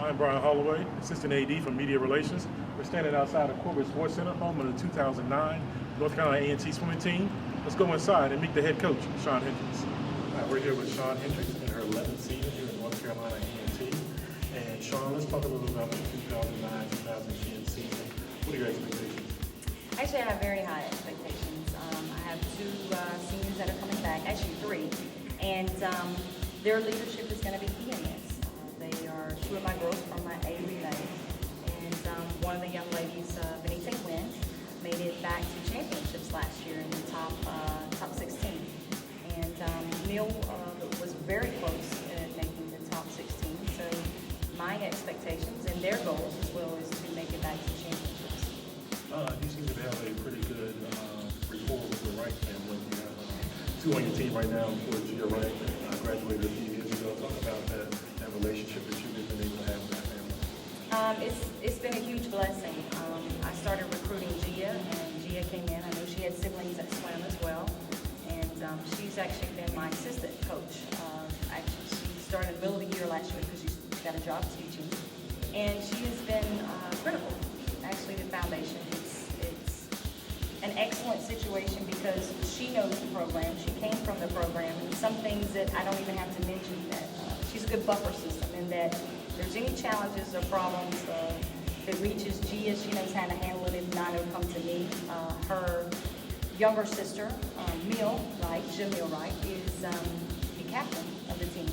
I'm Brian Holloway, Assistant AD for Media Relations. We're standing outside of Corbett Sports Center, home of the 2009 North Carolina A&T swimming team. Let's go inside and meet the head coach, Shawn Hendricks. We're here with Shawn Hendricks in her 11th season here in North Carolina A&T. And Shawn, let's talk a little bit about the 2009-2010 season. What are your expectations? Actually, I have very high expectations. I have two seniors that are coming back, actually three, and their leadership is going to be key in this. They are two of my girls from my A relay, and one of the young ladies, Benita Wynn, made it back to championships last year in the top 16. And Neil was very close at making the top 16. So my expectations and their goals as well is to make it back to championships. You seem to have a pretty good rapport with the Wright family. You have two on your team right now. Of course, Gia Wright graduated a few years ago. Talk about that relationship that you've been able to have with that family. It's been a huge blessing. I started recruiting Gia, and Gia came in. I know she had siblings that swim as well, and she's actually been my assistant coach. Actually, she started in the middle of the year last year because she got a job teaching, and she has been critical. Actually, the foundation. It's an excellent situation because she knows the program. She came from the program, and some things that I don't even have to mention. That she's a good buffer system, and that if there's any challenges or problems that reaches Gia, she knows how to handle it. If not, it'll come to me. Her younger sister, Jamil Wright, is the captain of the team,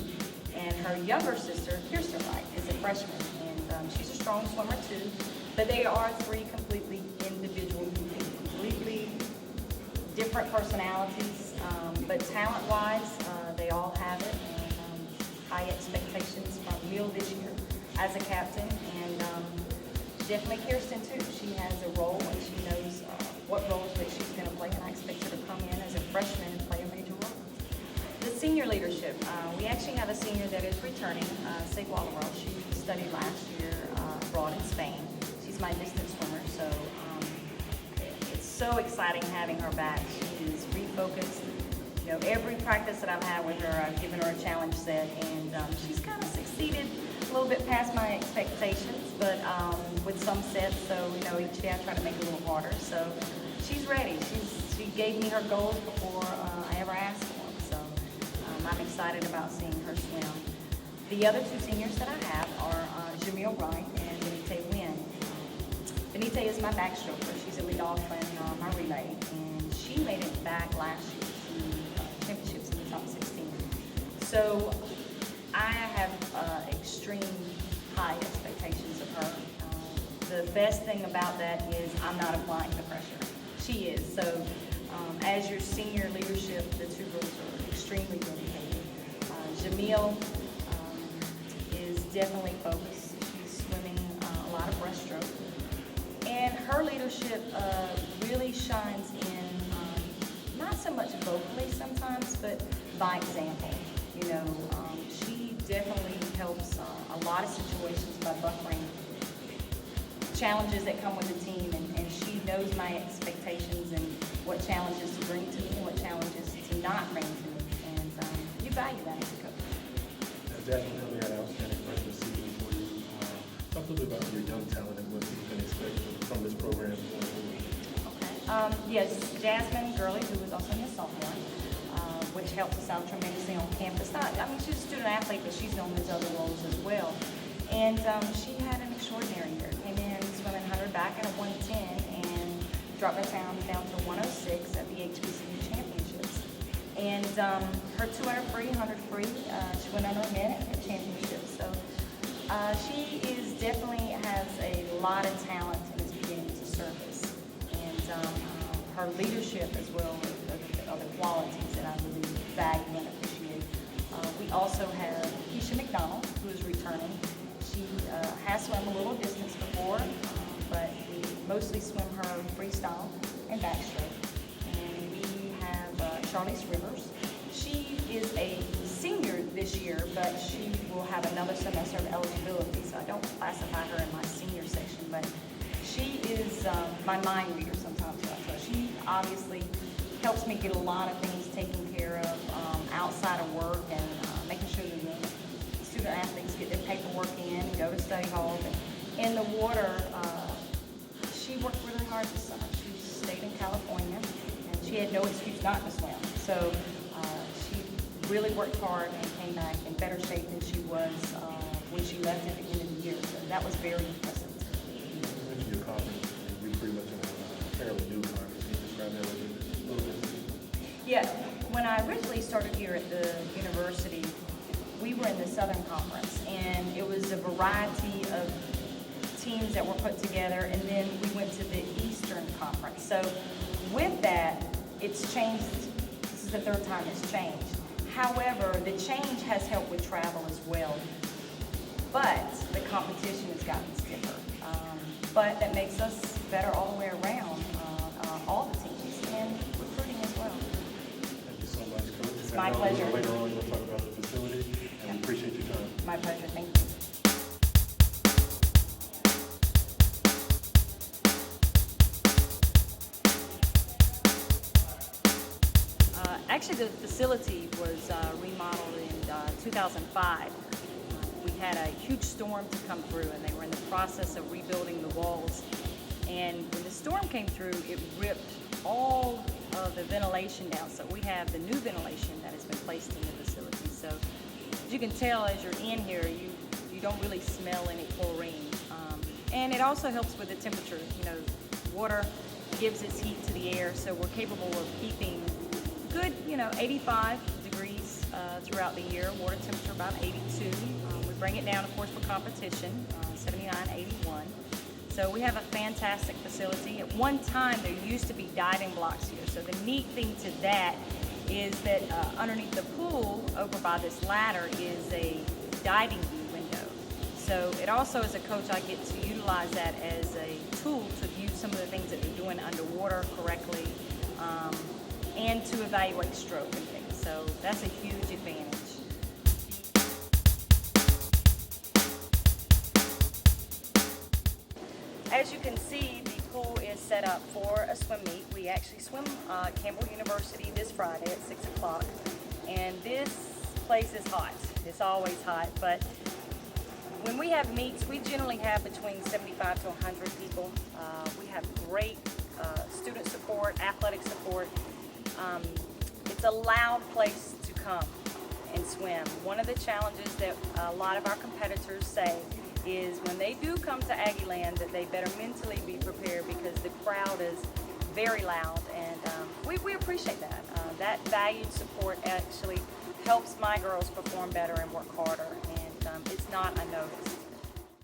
and her younger sister, Kirsten Wright, is a freshman, and she's a strong swimmer too. But they are three completely individual people, completely different personalities, but talent-wise, they all have it. And high expectations from Neil this year as a captain, and definitely Kirsten too. She has a role, and she knows what roles that she's going to play, and I expect her to come in as a freshman and play a major role. The senior leadership, we actually have a senior that is returning, Sig Wallerall. She studied last year abroad in Spain. She's my distance swimmer, so it's so exciting having her back. She is refocused. You know, every practice that I've had with her, I've given her a challenge set, and she's kind of succeeded a little bit past my expectations, but with some sets, so you know, each day I try to make it a little harder. So she's ready. She gave me her goals before I ever asked for them, so I'm excited about seeing her swim. The other two seniors that I have are Jamil Wright and Benita Wynn. Benita is my backstroker. She's a lead off in my relay, and she made it back last year to championships in the top 16. So I have extreme high expectations of her. The best thing about that is I'm not applying the pressure. She is. So as your senior leadership, the two girls are extremely dedicated. Jamil is definitely focused. She's swimming a lot of breaststroke. And her leadership really shines in, not so much vocally sometimes, but by example. You know, she definitely helps a lot of situations by buffering challenges that come with the team, and she knows my expectations and what challenges to bring to me and what challenges to not bring to me, and you value that as a coach. Jasmine really had an outstanding freshman season for you. Talk a little bit about your young talent and what you can expect from this program going forward. Okay. Yes, Jasmine Gurley, who is also in the sophomore, which helps us out tremendously on campus. She's a student athlete, but she's known those other roles as well. And she had an extraordinary year. Came in swimming 100 back in a 110 and dropped her down to 106 at the HBCU championships. And her 200 free, 100 free, she went under a minute at championships. So she is definitely has a lot of talent and is beginning to surface. And her leadership as well are the qualities that I really value and appreciate. We also have Keisha McDonald, who is returning. She has swum a little distance before, but we mostly swim her freestyle and backstroke. And we have Charlize Rivers. She is a senior this year, but she will have another semester of eligibility, so I don't classify her in my senior section, but she is my mind reader sometimes. So she obviously helps me get a lot of things taken care of outside of work, and making sure that the student athletes get their paperwork in and go to study hall. But in the water, she worked really hard this summer. She stayed in California, and she had no excuse not to swim. So she really worked hard and came back in better shape than she was when she left at the end of the year. So that was very impressive. You mentioned your conference, and you're pretty much in a fairly new conference. Can you describe that a little bit? Yeah, when I originally started here at the university, we were in the Southern Conference, and it was a variety of teams that were put together, and then we went to the Eastern Conference. So with that, it's changed. This is the third time it's changed. However, the change has helped with travel as well. But the competition has gotten stiffer. But that makes us better all the way around, all the teams, and recruiting as well. Thank you so much, Coach. It's my pleasure. Later on, we'll talk about the facility, and we appreciate your time. My pleasure. Thank you. Actually, the facility was remodeled in 2005. We had a huge storm to come through, and they were in the process of rebuilding the walls. And when the storm came through, it ripped all of the ventilation down. So we have the new ventilation that has been placed in the facility. So as you can tell, as you're in here, you don't really smell any chlorine. And it also helps with the temperature. You know, water gives its heat to the air, so we're capable of keeping good, 85 degrees throughout the year. Water temperature about 82. We bring it down, of course, for competition, 79, 81. So we have a fantastic facility. At one time, there used to be diving blocks here. So the neat thing to that is that underneath the pool, over by this ladder, is a diving view window. So it also, as a coach, I get to utilize that as a tool to view some of the things that they're doing underwater correctly, and to evaluate stroke and things. So that's a huge advantage. As you can see, the pool is set up for a swim meet. We actually swim Campbell University this Friday at 6 o'clock. And this place is hot. It's always hot, but when we have meets, we generally have between 75 to 100 people. We have great student support, athletic support. It's a loud place to come and swim. One of the challenges that a lot of our competitors say is when they do come to Aggieland that they better mentally be prepared because the crowd is very loud, and we appreciate that. That valued support actually helps my girls perform better and work harder, and it's not unnoticed.